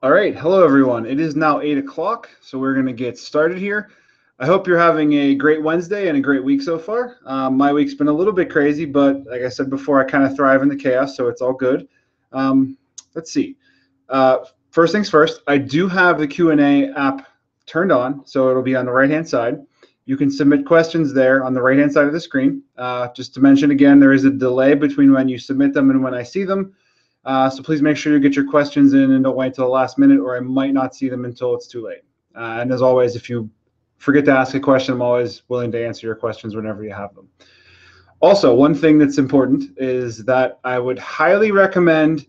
All right, hello everyone. It is now 8 o'clock, so we're going to get started here. I hope you're having a great Wednesday and a great week so far. My week's been a little bit crazy, but like I said before, I kind of thrive in the chaos, so it's all good. Um, let's see. Uh, First things first, I do have the Q&A app turned on, so it'll be on the right-hand side. You can submit questions there on the right-hand side of the screen. Just to mention again, there is a delay between when you submit them and when I see them. So please make sure you get your questions in and don't wait till the last minute, or I might not see them until it's too late. And as always, if you forget to ask a question, I'm always willing to answer your questions whenever you have them. Also, one thing that's important is that I would highly recommend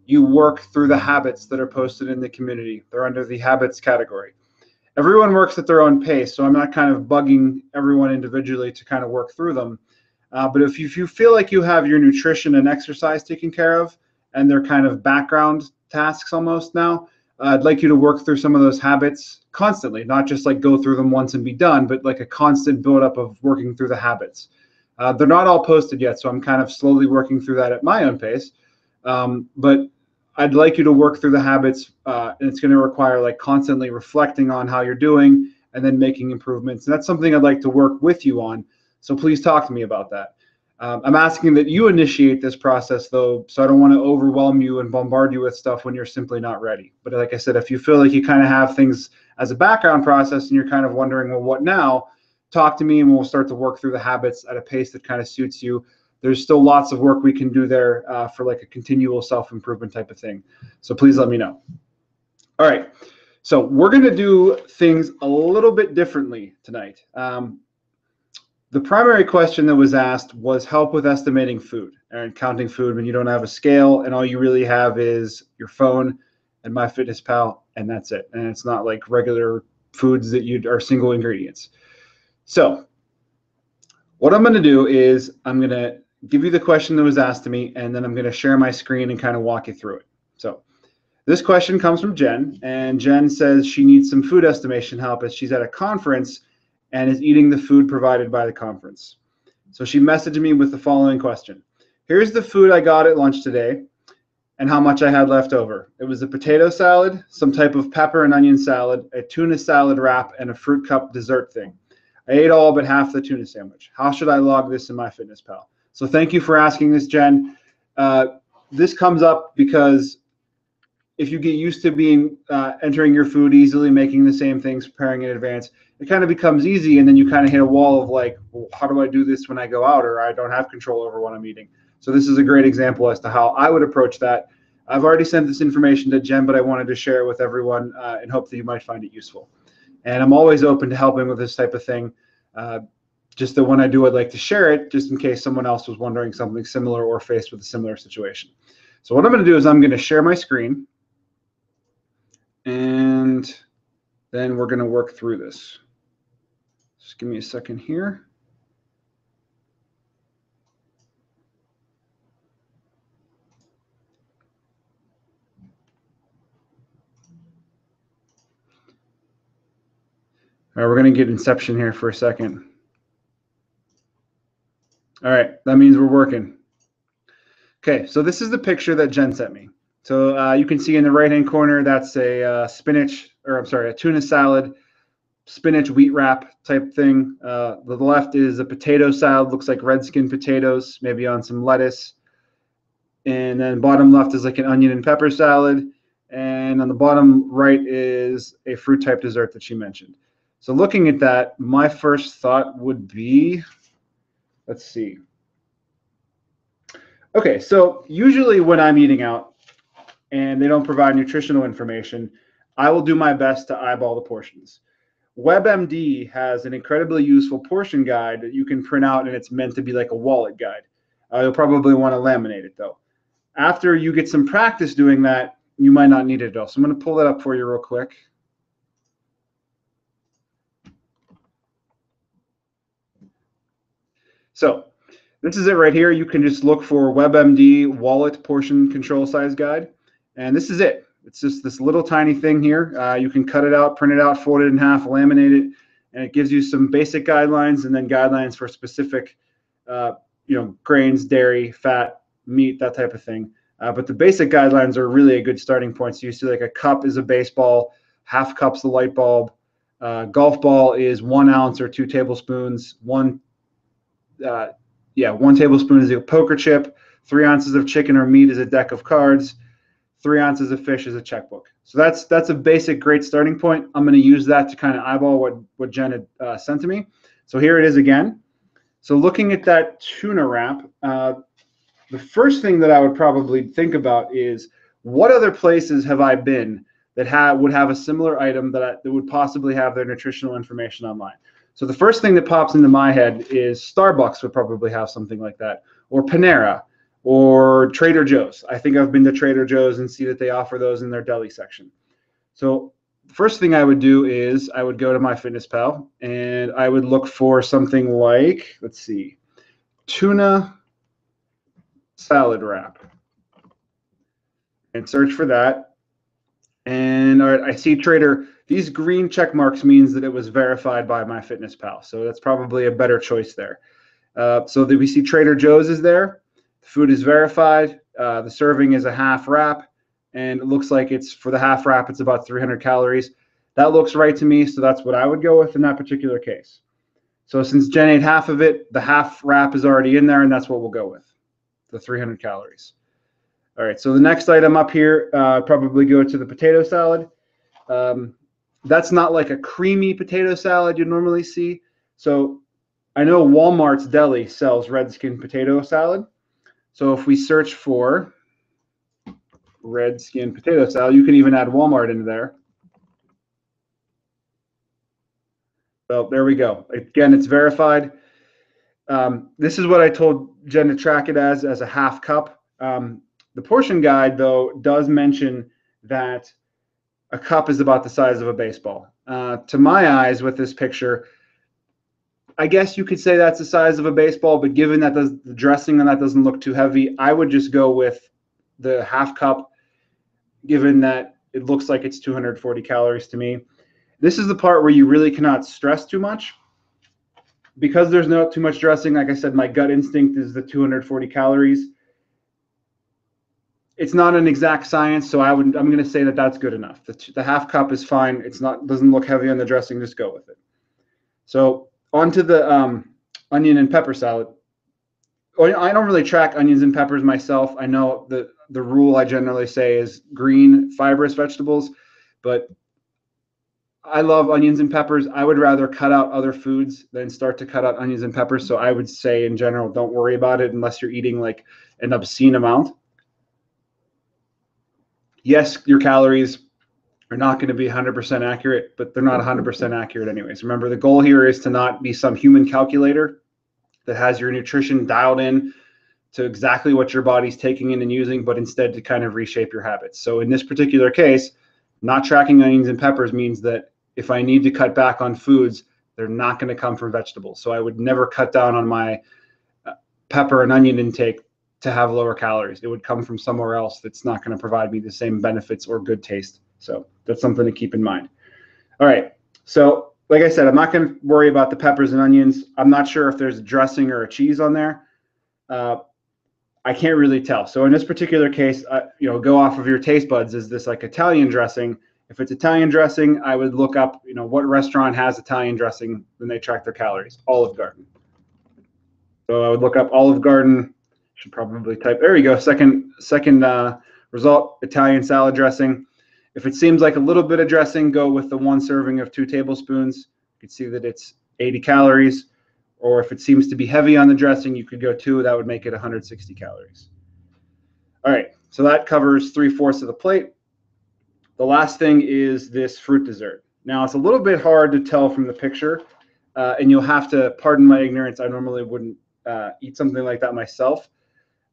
you work through the habits that are posted in the community. They're under the habits category. Everyone works at their own pace, so I'm not kind of bugging everyone individually to kind of work through them. But if you feel like you have your nutrition and exercise taken care of, and they're kind of background tasks almost now, I'd like you to work through some of those habits constantly, not just like go through them once and be done, but like a constant buildup of working through the habits. They're not all posted yet, so I'm kind of slowly working through that at my own pace. But I'd like you to work through the habits, and it's going to require like constantly reflecting on how you're doing and then making improvements. And that's something I'd like to work with you on. So please talk to me about that. I'm asking that you initiate this process, though, so I don't want to overwhelm you and bombard you with stuff when you're simply not ready. But like I said, if you feel like you kind of have things as a background process and you're kind of wondering, well, what now? Talk to me and we'll start to work through the habits at a pace that kind of suits you. There's still lots of work we can do there for like a continual self-improvement type of thing. So please let me know. All right. So we're going to do things a little bit differently tonight. The primary question that was asked was help with estimating food and counting food when you don't have a scale and all you really have is your phone and MyFitnessPal, and that's it. And it's not like regular foods that are single ingredients. So what I'm going to do is I'm going to give you the question that was asked to me, and then I'm going to share my screen and kind of walk you through it. So this question comes from Jen, and Jen says she needs some food estimation help as she's at a conference and is eating the food provided by the conference. So she messaged me with the following question. Here's the food I got at lunch today and how much I had left over. It was a potato salad, some type of pepper and onion salad, a tuna salad wrap, and a fruit cup dessert thing. I ate all but half the tuna sandwich. How should I log this in MyFitnessPal? So thank you for asking this, Jen. This comes up because if you get used to being entering your food easily, making the same things, preparing in advance, it kind of becomes easy, and then you kind of hit a wall of like, well, how do I do this when I go out, or I don't have control over what I'm eating? So this is a great example as to how I would approach that. I've already sent this information to Jen, but I wanted to share it with everyone and hope that you might find it useful. And I'm always open to helping with this type of thing. Just that when I do, I'd like to share it just in case someone else was wondering something similar or faced with a similar situation. So what I'm going to do is I'm going to share my screen, and then we're going to work through this. Just give me a second here. All right, we're going to get Inception here for a second. All right, that means we're working. Okay, so this is the picture that Jen sent me. So you can see in the right-hand corner, that's a a tuna salad, spinach wheat wrap type thing. The left is a potato salad, looks like red skin potatoes, maybe on some lettuce. And then bottom left is like an onion and pepper salad. And on the bottom right is a fruit type dessert that she mentioned. So looking at that, my first thought would be, let's see. Okay, so usually when I'm eating out and they don't provide nutritional information, I will do my best to eyeball the portions. WebMD has an incredibly useful portion guide that you can print out, and it's meant to be like a wallet guide. You'll probably want to laminate it though. After you get some practice doing that, you might not need it at all. So I'm going to pull that up for you real quick. So this is it right here. You can just look for WebMD wallet portion control size guide. And this is it. It's just this little tiny thing here. You can cut it out, print it out, fold it in half, laminate it, and it gives you some basic guidelines and then guidelines for specific, grains, dairy, fat, meat, that type of thing. But the basic guidelines are really a good starting point. So you see like a cup is a baseball, half cup's the light bulb. Golf ball is 1 ounce or 2 tablespoons. 1 tablespoon is a poker chip. 3 ounces of chicken or meat is a deck of cards. 3 ounces of fish is a checkbook. So that's a basic great starting point. I'm going to use that to kind of eyeball what Jen had sent to me. So here it is again. So looking at that tuna wrap, the first thing that I would probably think about is what other places have I been that would have a similar item that would possibly have their nutritional information online. So the first thing that pops into my head is Starbucks would probably have something like that, or Panera, or Trader Joe's. I think I've been to Trader Joe's and see that they offer those in their deli section. So the first thing I would do is I would go to MyFitnessPal and I would look for something like, let's see, tuna salad wrap and search for that. And all right, I see Trader. These green check marks means that it was verified by MyFitnessPal. So that's probably a better choice there. So that we see Trader Joe's is there. The food is verified. The serving is a half wrap. And it looks like it's for the half wrap, it's about 300 calories. That looks right to me. So that's what I would go with in that particular case. So since Jen ate half of it, the half wrap is already in there, and that's what we'll go with, the 300 calories. All right, so the next item up here, probably go to the potato salad. That's not like a creamy potato salad you normally see. So I know Walmart's deli sells Redskin potato salad. So if we search for Redskin potato salad, you can even add Walmart into there. So there we go. Again, it's verified. This is what I told Jen to track it as a half cup. The portion guide, though, does mention that a cup is about the size of a baseball. To my eyes, with this picture, I guess you could say that's the size of a baseball, but given that the dressing on that doesn't look too heavy, I would just go with the half cup, given that it looks like it's 240 calories to me. This is the part where you really cannot stress too much. Because there's not too much dressing, like I said, my gut instinct is the 240 calories. It's not an exact science, so I'm going to say that that's good enough. The half cup is fine. Doesn't look heavy on the dressing. Just go with it. So onto the onion and pepper salad. I don't really track onions and peppers myself. I know the rule I generally say is green fibrous vegetables, but I love onions and peppers. I would rather cut out other foods than start to cut out onions and peppers. So I would say in general, don't worry about it unless you're eating like an obscene amount. Yes, your calories are not going to be 100% accurate, but they're not 100% accurate anyways. Remember, the goal here is to not be some human calculator that has your nutrition dialed in to exactly what your body's taking in and using, but instead to kind of reshape your habits. So in this particular case, not tracking onions and peppers means that if I need to cut back on foods, they're not going to come from vegetables. So I would never cut down on my pepper and onion intake to have lower calories. It would come from somewhere else that's not going to provide me the same benefits or good taste. So that's something to keep in mind. All right. So like I said, I'm not going to worry about the peppers and onions. I'm not sure if there's a dressing or a cheese on there. I can't really tell. So in this particular case, go off of your taste buds. Is this like Italian dressing? If it's Italian dressing, I would look up, what restaurant has Italian dressing when they track their calories. Olive Garden. So I would look up Olive Garden. Should probably type. There you go. Second result, Italian salad dressing. If it seems like a little bit of dressing, go with the 1 serving of 2 tablespoons. You can see that it's 80 calories. Or if it seems to be heavy on the dressing, you could go 2. That would make it 160 calories. All right. So that covers 3/4 of the plate. The last thing is this fruit dessert. Now, it's a little bit hard to tell from the picture, and you'll have to pardon my ignorance. I normally wouldn't eat something like that myself,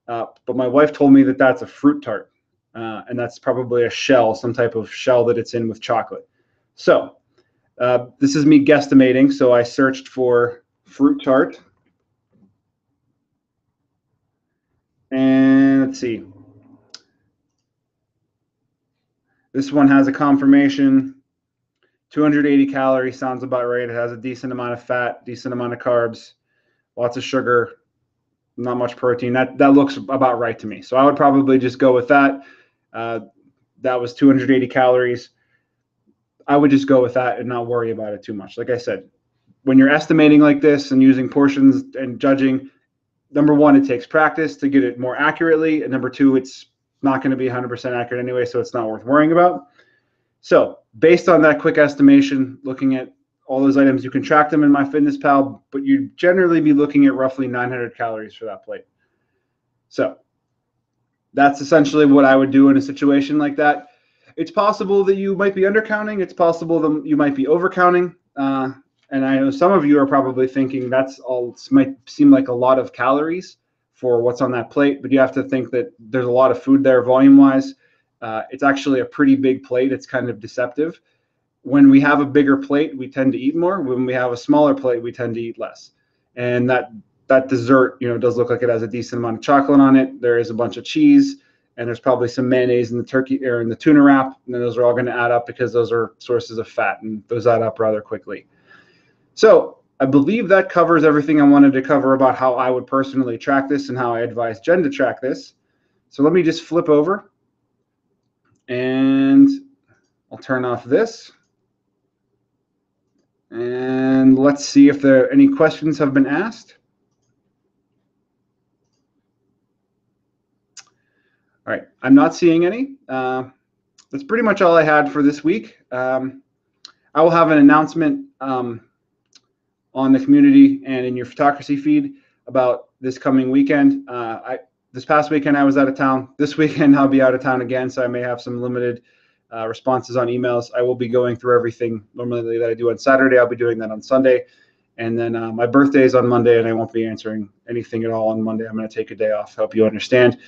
but my wife told me that that's a fruit tart, and that's probably a shell, some type of shell that it's in with chocolate. So this is me guesstimating, so I searched for fruit tart, and let's see. This one has a confirmation, 280 calories, sounds about right. It has a decent amount of fat, decent amount of carbs, lots of sugar. not much protein. That looks about right to me. So I would probably just go with that. That was 280 calories. I would just go with that and not worry about it too much. Like I said, when you're estimating like this and using portions and judging, number one, it takes practice to get it more accurately. And number two, it's not going to be 100% accurate anyway, so it's not worth worrying about. So based on that quick estimation, looking at all those items, you can track them in MyFitnessPal, but you'd generally be looking at roughly 900 calories for that plate. So that's essentially what I would do in a situation like that. It's possible that you might be undercounting. It's possible that you might be overcounting. And I know some of you are probably thinking that's all might seem like a lot of calories for what's on that plate, but you have to think that there's a lot of food there volume-wise. It's actually a pretty big plate. It's kind of deceptive. When we have a bigger plate, we tend to eat more. When we have a smaller plate, we tend to eat less. And that dessert, does look like it has a decent amount of chocolate on it. There is a bunch of cheese, and there's probably some mayonnaise in the turkey or in the tuna wrap. And then those are all going to add up because those are sources of fat, and those add up rather quickly. So I believe that covers everything I wanted to cover about how I would personally track this and how I advise Jen to track this. So let me just flip over, and I'll turn off this. And let's see if there any questions have been asked. All right, I'm not seeing any. That's pretty much all I had for this week. I will have an announcement on the community and in your Photocracy feed about this coming weekend. This past weekend I was out of town. This weekend I'll be out of town again, so I may have some limited responses on emails. I will be going through everything normally that I do on Saturday. I'll be doing that on Sunday. And then my birthday is on Monday, and I won't be answering anything at all on Monday. I'm going to take a day off. Hope you understand.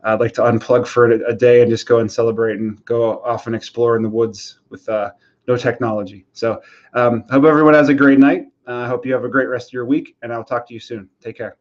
I'd like to unplug for a day and just go and celebrate and go off and explore in the woods with no technology. So hope everyone has a great night. I hope you have a great rest of your week, and I'll talk to you soon. Take care.